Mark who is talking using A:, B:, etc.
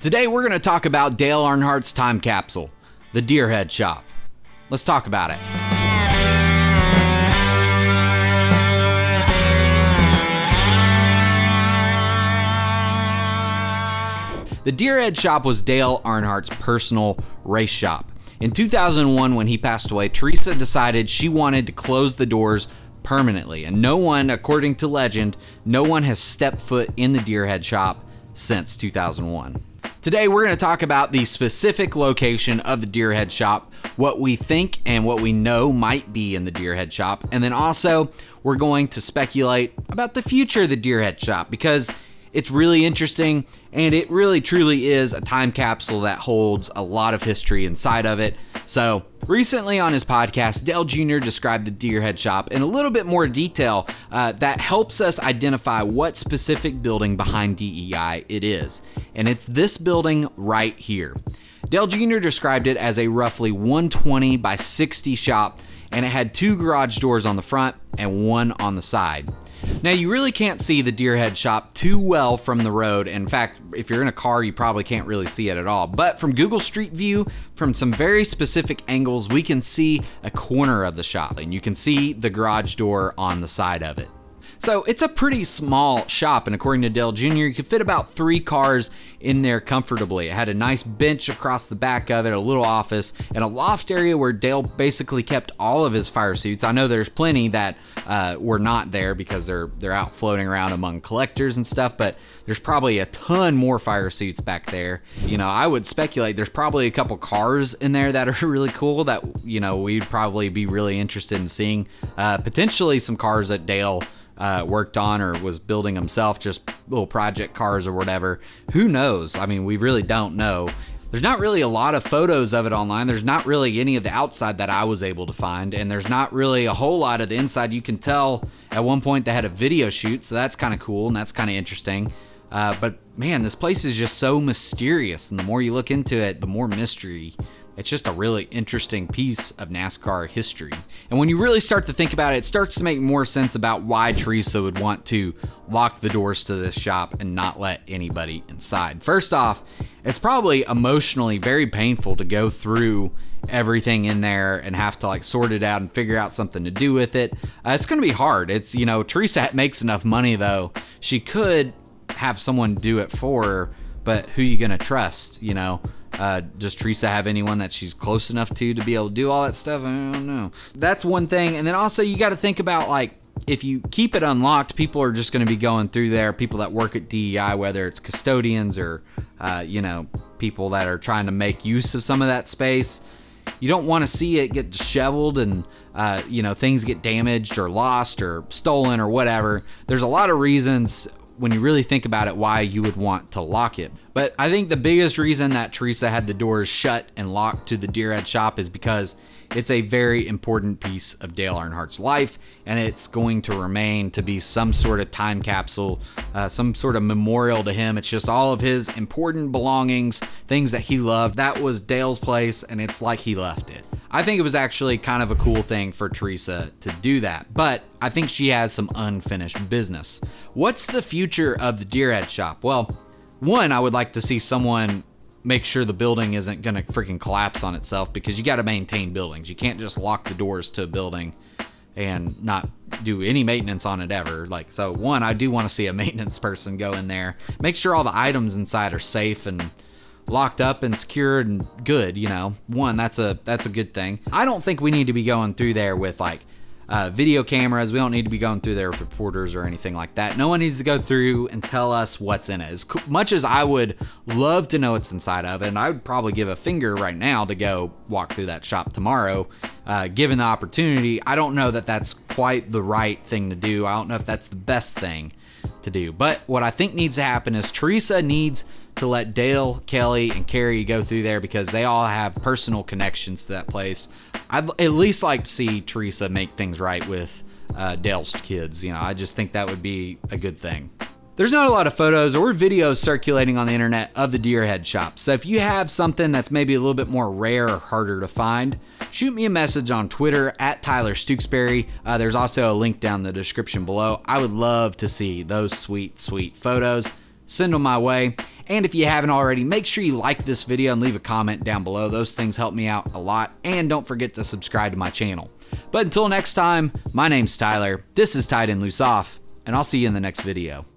A: Today we're going to talk about Dale Earnhardt's time capsule, the Deerhead Shop. Let's talk about it. The Deerhead Shop was Dale Earnhardt's personal race shop. In 2001, when he passed away, Teresa decided she wanted to close the doors permanently, and no one, according to legend, no one has stepped foot in the Deerhead Shop since 2001. Today, we're going to talk about the specific location of the Deerhead Shop, what we think and what we know might be in the Deerhead Shop, and then also we're going to speculate about the future of the Deerhead Shop because it's really interesting and it really truly is a time capsule that holds a lot of history inside of it. So recently on his podcast, Dale Jr. described the Deerhead Shop in a little bit more detail that helps us identify what specific building behind DEI it is. And it's this building right here. Dale Jr. described it as a roughly 120 by 60 shop, and it had 2 garage doors on the front and 1 on the side. Now, you really can't see the Deerhead Shop too well from the road. In fact, if you're in a car, you probably can't really see it at all. But from Google Street View, from some very specific angles, we can see a corner of the shop, and you can see the garage door on the side of it. So it's a pretty small shop, and according to Dale Jr., you could fit about 3 cars in there comfortably. It had a nice bench across the back of it, a little office, and a loft area where Dale basically kept all of his fire suits. I know there's plenty that were not there because they're out floating around among collectors and stuff, but there's probably a ton more fire suits back there. You know, I would speculate there's probably a couple cars in there that are really cool that, you know, we'd probably be really interested in seeing. Potentially some cars that Dale worked on or was building himself, just little project cars or whatever. Who knows? I mean, we really don't know. There's not really a lot of photos of it online. There's not really any of the outside that I was able to find, and there's not really a whole lot of the inside. You can tell at one point they had a video shoot, so that's kind of cool and that's kind of interesting. But man, this place is just so mysterious, and the more you look into it, the more mystery. It's just a really interesting piece of NASCAR history. And when you really start to think about it, it starts to make more sense about why Teresa would want to lock the doors to this shop and not let anybody inside. First off, it's probably emotionally very painful to go through everything in there and have to like sort it out and figure out something to do with it. It's going to be hard. It's, you know, Teresa makes enough money though. She could have someone do it for her, but who are you going to trust, you know? Does Teresa have anyone that she's close enough to be able to do all that stuff? I don't know. That's one thing. And then also you got to think about, like, if you keep it unlocked, people are just going to be going through there. People that work at DEI, whether it's custodians or, you know, people that are trying to make use of some of that space. You don't want to see it get disheveled and, you know, things get damaged or lost or stolen or whatever. There's a lot of reasons when you really think about it, why you would want to lock it. But I think the biggest reason that Teresa had the doors shut and locked to the Deerhead Shop is because it's a very important piece of Dale Earnhardt's life, and it's going to remain to be some sort of time capsule, some sort of memorial to him. It's just all of his important belongings, things that he loved. That was Dale's place, and it's like he left it. I think it was actually kind of a cool thing for Teresa to do that, but I think she has some unfinished business. What's the future of the Deerhead Shop? Well, one, I would like to see someone make sure the building isn't going to freaking collapse on itself, because you got to maintain buildings. You can't just lock the doors to a building and not do any maintenance on it ever. Like, so one, I do want to see a maintenance person go in there, make sure all the items inside are safe and locked up and secured and good, you know. One, that's a good thing. I don't think we need to be going through there with like video cameras. We don't need to be going through there with reporters or anything like that. No one needs to go through and tell us what's in it. As much as I would love to know what's inside of it, and I would probably give a finger right now to go walk through that shop tomorrow, given the opportunity, I don't know that that's quite the right thing to do. I don't know if that's the best thing to do. But what I think needs to happen is Teresa needs to let Dale, Kelly, and Carrie go through there because they all have personal connections to that place. I'd at least like to see Teresa make things right with Dale's kids. You know, I just think that would be a good thing. There's not a lot of photos or videos circulating on the internet of the Deerhead Shop, so if you have something that's maybe a little bit more rare or harder to find, shoot me a message on Twitter at Tyler Stooksbury. There's also a link down in the description below. I would love to see those sweet, sweet photos. Send them my way. And if you haven't already, make sure you like this video and leave a comment down below. Those things help me out a lot. And don't forget to subscribe to my channel. But until next time, my name's Tyler. This is Tight and Loose Off, and I'll see you in the next video.